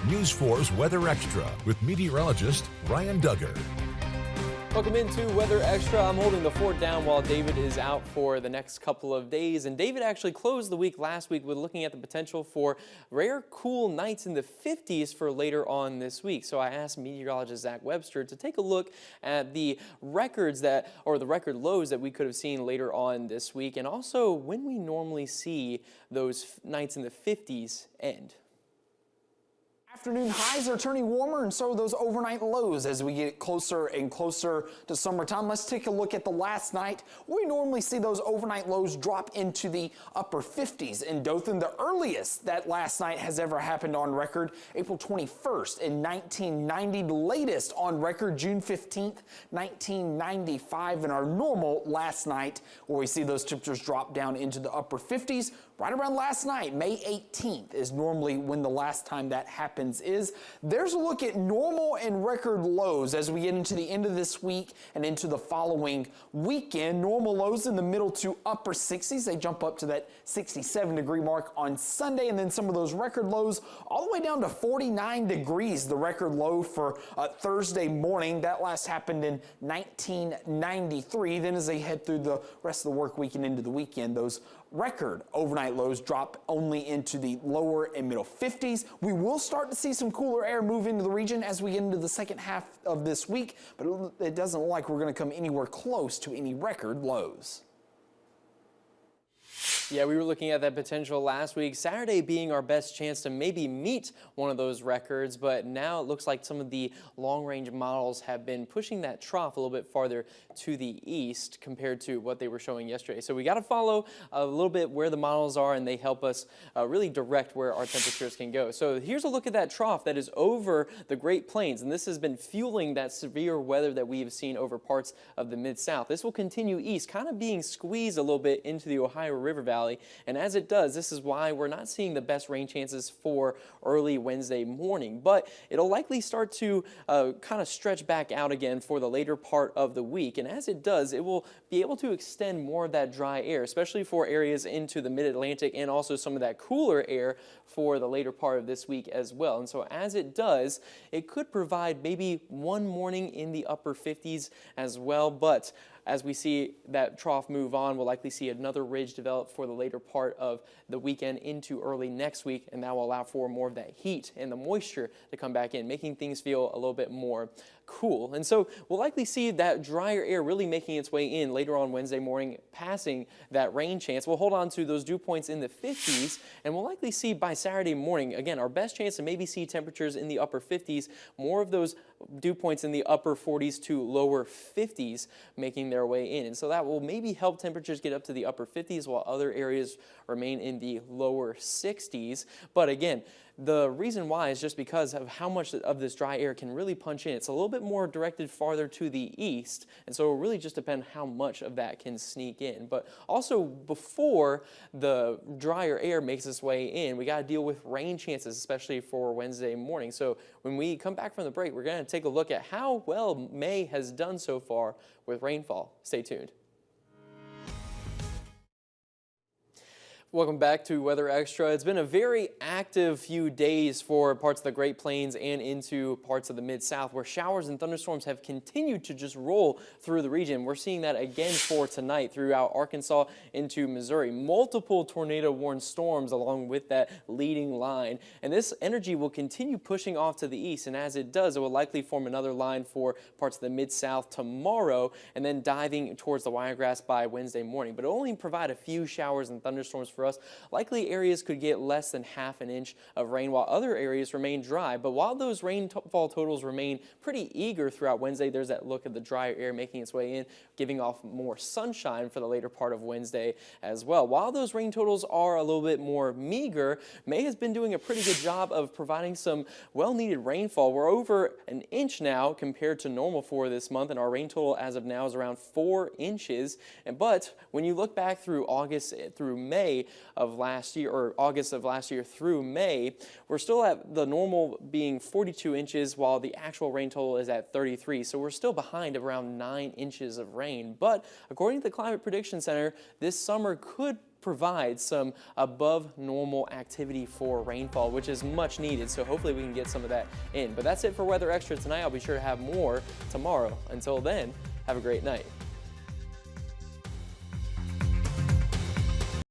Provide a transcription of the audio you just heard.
News 4's Weather Extra with meteorologist Ryan Duggar. Welcome into Weather Extra. I'm holding the fort down while David is out for the next couple of days. And David actually closed the week last week with looking at the potential for rare cool nights in the 50s for later on this week. So I asked meteorologist Zach Webster to take a look at the records the record lows that we could have seen later on this week, and also when we normally see those nights in the 50s end. Afternoon highs are turning warmer, and so are those overnight lows as we get closer and closer to summertime. Let's take a look at the last night. We normally see those overnight lows drop into the upper 50s in Dothan. The earliest that last night has ever happened on record, April 21st in 1990. The latest on record, June 15th, 1995. And our normal last night, where we see those temperatures drop down into the upper 50s. Right around last night, May 18th, is normally when the last time that happens is. There's a look at normal and record lows as we get into the end of this week and into the following weekend. Normal lows in the middle to upper 60s. They jump up to that 67-degree mark on Sunday, and then some of those record lows all the way down to 49 degrees, the record low for Thursday morning. That last happened in 1993. Then as they head through the rest of the work week and into the weekend, those record overnight lows drop only into the lower and middle 50s. We will start to see some cooler air move into the region as we get into the second half of this week, but it doesn't look like we're going to come anywhere close to any record lows. Yeah, we were looking at that potential last week, Saturday being our best chance to maybe meet one of those records, but now it looks like some of the long-range models have been pushing that trough a little bit farther to the east compared to what they were showing yesterday. So we got to follow a little bit where the models are, and they help us really direct where our temperatures can go. So here's a look at that trough that is over the Great Plains, and this has been fueling that severe weather that we have seen over parts of the Mid-South. This will continue east, kind of being squeezed a little bit into the Ohio River Valley. And as it does, this is why we're not seeing the best rain chances for early Wednesday morning. But it'll likely start to kind of stretch back out again for the later part of the week. And as it does, it will be able to extend more of that dry air, especially for areas into the mid-Atlantic and also some of that cooler air for the later part of this week as well. And so as it does, it could provide maybe one morning in the upper 50s as well. But as we see that trough move on, we'll likely see another ridge develop for the later part of the weekend into early next week, and that will allow for more of that heat and the moisture to come back in, making things feel a little bit more cool. And so we'll likely see that drier air really making its way in later on Wednesday morning, passing that rain chance. We'll hold on to those dew points in the 50s, and we'll likely see by Saturday morning, again, our best chance to maybe see temperatures in the upper 50s, more of those dew points in the upper 40s to lower 50s making their way in. And so that will maybe help temperatures get up to the upper 50s while other areas remain in the lower 60s. But again, the reason why is just because of how much of this dry air can really punch in. It's a little bit more directed farther to the east, and so it will really just depend how much of that can sneak in. But also, before the drier air makes its way in, we got to deal with rain chances, especially for Wednesday morning. So when we come back from the break, we're going to take a look at how well May has done so far with rainfall. Stay tuned. Welcome back to Weather Extra. It's been a very active few days for parts of the Great Plains and into parts of the Mid-South, where showers and thunderstorms have continued to just roll through the region. We're seeing that again for tonight throughout Arkansas into Missouri. Multiple tornado-warned storms along with that leading line. And this energy will continue pushing off to the east, and as it does, it will likely form another line for parts of the Mid-South tomorrow, and then diving towards the Wiregrass by Wednesday morning. But it'll only provide a few showers and thunderstorms for us. Likely areas could get less than half an inch of rain, while other areas remain dry. But while those rainfall totals remain pretty eager throughout Wednesday, there's that look of the drier air making its way in, giving off more sunshine for the later part of Wednesday as well. While those rain totals are a little bit more meager, May has been doing a pretty good job of providing some well-needed rainfall. We're over an inch now compared to normal for this month, and our rain total as of now is around 4 inches. But when you look back through August through May, of last year, or August of last year through May, we're still at the normal being 42 inches while the actual rain total is at 33. So we're still behind around 9 inches of rain. But according to the Climate Prediction Center, this summer could provide some above normal activity for rainfall, which is much needed. So hopefully we can get some of that in. But that's it for Weather Extra tonight. I'll be sure to have more tomorrow. Until then, have a great night.